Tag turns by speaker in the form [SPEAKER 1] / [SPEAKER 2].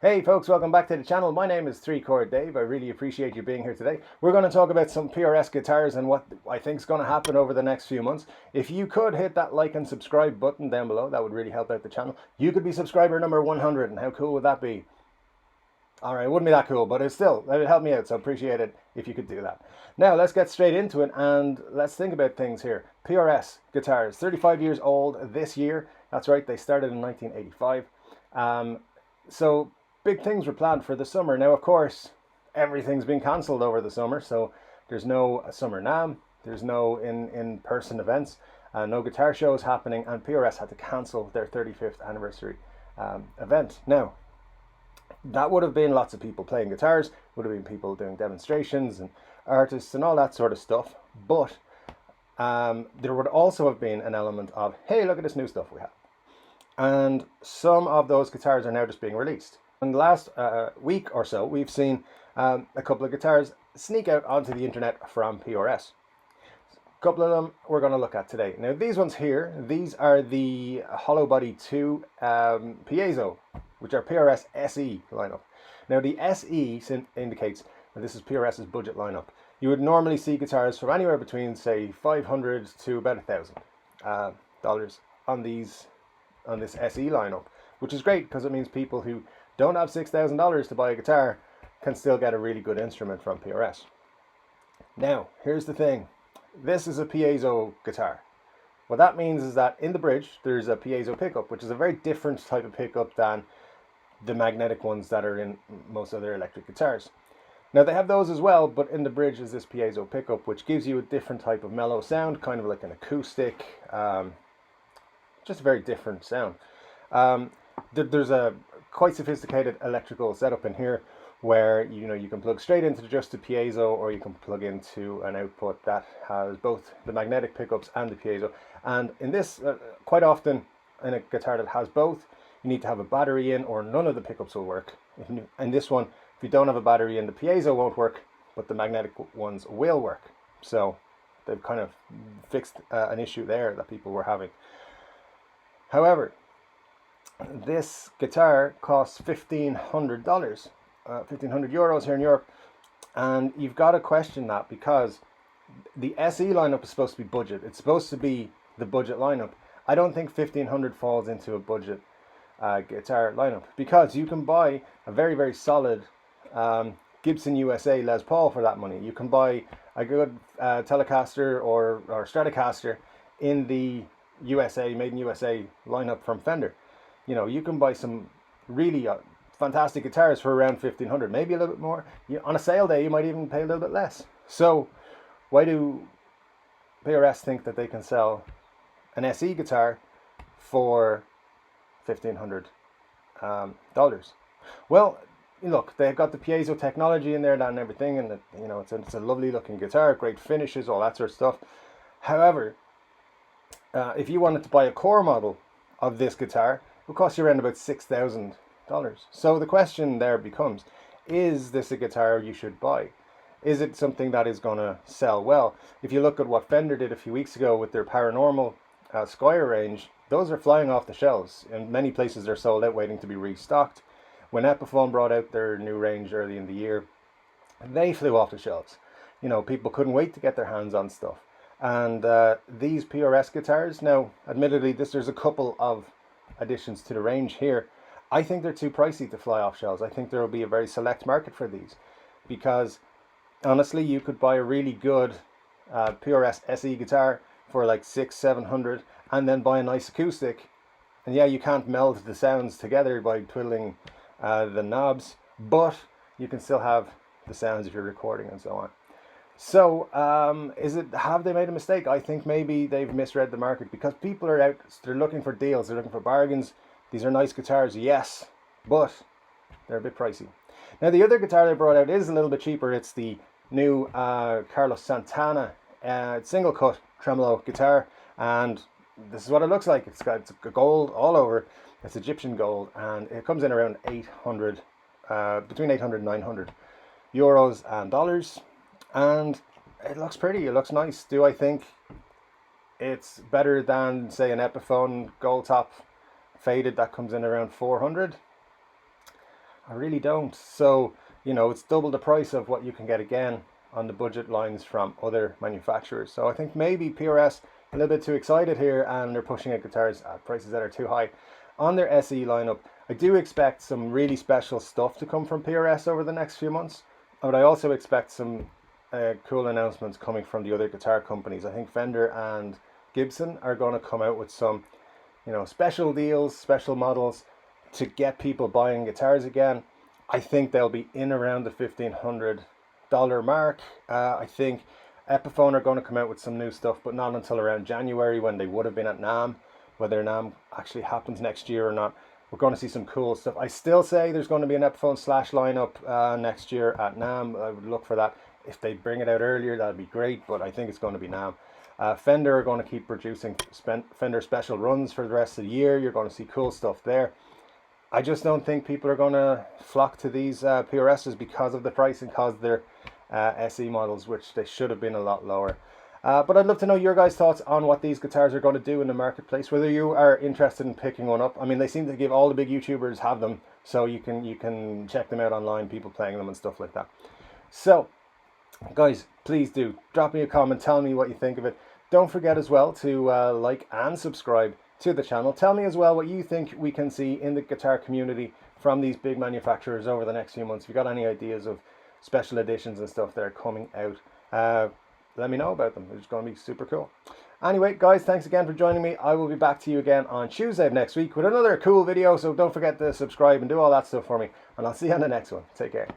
[SPEAKER 1] Hey folks, welcome back to the channel. My name is 3-Chord Dave. I really appreciate you being here today. We're going to talk about some PRS guitars and what I think is going to happen over the next few months. If you could hit that like and subscribe button down below, that would really help out the channel. You could be subscriber number 100, and how cool would that be? Alright, it wouldn't be that cool, but it would help me out, so appreciate it if you could do that. Now, let's get straight into it and let's think about things here. PRS Guitars, 35 years old this year. That's right, they started in 1985. So big things were planned for the summer. Now, of course, everything's been cancelled over the summer, so there's no Summer NAMM, there's no in-person events, no guitar shows happening, and PRS had to cancel their 35th anniversary event. Now, that would have been lots of people playing guitars, would have been people doing demonstrations and artists and all that sort of stuff, but there would also have been an element of, hey, look at this new stuff we have. And some of those guitars are now just being released. In the last week or so, we've seen a couple of guitars sneak out onto the internet from PRS. A couple of them we're going to look at today. Now, these ones here, these are the Hollow Body 2 Piezo, which are PRS SE lineup. Now, the SE indicates that this is PRS's budget lineup. You would normally see guitars from anywhere between, say, $500 to about $1,000 on this SE lineup, which is great because it means people who don't have $6,000 to buy a guitar can still get a really good instrument from PRS. Now, here's the thing. This is a piezo guitar. What that means is that in the bridge, there's a piezo pickup, which is a very different type of pickup than the magnetic ones that are in most other electric guitars. Now, they have those as well, but in the bridge is this piezo pickup, which gives you a different type of mellow sound, kind of like an acoustic, just a very different sound. There's a quite sophisticated electrical setup in here where you can plug straight into just the piezo, or you can plug into an output that has both the magnetic pickups and the piezo. And in this, quite often in a guitar that has both, you need to have a battery in or none of the pickups will work. In this one, if you don't have a battery in, the piezo won't work, but the magnetic ones will work. So they've kind of fixed an issue there that people were having. However, this guitar costs $1,500, 1,500 euros here in Europe, and you've got to question that because the SE lineup is supposed to be budget. It's supposed to be the budget lineup. I don't think 1,500 falls into a budget guitar lineup, because you can buy a very, very solid Gibson USA Les Paul for that money. You can buy a good Telecaster or Stratocaster in the USA, made in USA lineup from Fender. You can buy some really fantastic guitars for around 1,500, maybe a little bit more. On a sale day, you might even pay a little bit less. So why do PRS think that they can sell an SE guitar for $1,500? Well, look, they've got the piezo technology in there and everything, and it's a lovely looking guitar, great finishes, all that sort of stuff. However, if you wanted to buy a core model of this guitar, it would cost you around about $6,000. So the question there becomes, is this a guitar you should buy? Is it something that is going to sell well? If you look at what Fender did a few weeks ago with their Paranormal Squire range, those are flying off the shelves. In many places they're sold out, waiting to be restocked. When Epiphone brought out their new range early in the year, they flew off the shelves. People couldn't wait to get their hands on stuff. And these PRS guitars, now admittedly there's a couple of additions to the range here. I think they're too pricey to fly off shelves. I think there will be a very select market for these, because honestly you could buy a really good PRS SE guitar for like $600-700 and then buy a nice acoustic, and yeah, you can't meld the sounds together by twiddling the knobs, but you can still have the sounds if you're recording and so on. So have they made a mistake? I think maybe they've misread the market, because people are out, they're looking for deals, they're looking for bargains. These are nice guitars, yes, but they're a bit pricey. Now, the other guitar they brought out is a little bit cheaper. It's the new Carlos Santana single cut tremolo guitar, and this is what it looks like. It's gold all over. It's Egyptian gold, and it comes in around between 800 and 900 euros and dollars. And it looks pretty, it looks nice. Do I think it's better than, say, an Epiphone gold top faded that comes in around 400? I really don't. So, you know, it's double the price of what you can get again on the budget lines from other manufacturers. So I think maybe PRS a little bit too excited here, and they're pushing out guitars at prices that are too high. On their SE lineup, I do expect some really special stuff to come from PRS over the next few months, but I also expect some cool announcements coming from the other guitar companies. I think Fender and Gibson are going to come out with some, you know, special deals, special models to get people buying guitars again. I think they'll be in around the $1,500 mark. I think Epiphone are going to come out with some new stuff, but not until around January, when they would have been at NAMM. Whether NAMM actually happens next year or not, we're going to see some cool stuff. I still say there's going to be an Epiphone Slash lineup next year at NAMM. I would look for that. If they bring it out earlier, that'd be great, but I think it's going to be NAMM. Fender are going to keep producing Fender special runs for the rest of the year. You're going to see cool stuff there. I just don't think people are going to flock to these PRSs because of the price and because they're SE models, which they should have been a lot lower. But I'd love to know your guys' thoughts on what these guitars are going to do in the marketplace, whether you are interested in picking one up. I mean, they seem to give all the big YouTubers have them, so you can check them out online, people playing them and stuff like that. So, guys, please do drop me a comment, tell me what you think of it. Don't forget as well to like and subscribe to the channel. Tell me as well what you think we can see in the guitar community from these big manufacturers over the next few months. If you've got any ideas of special editions and stuff that are coming out, let me know about them. It's going to be super cool. Anyway, guys, thanks again for joining me. I will be back to you again on Tuesday of next week with another cool video, so don't forget to subscribe and do all that stuff for me, and I'll see you on the next one. Take care.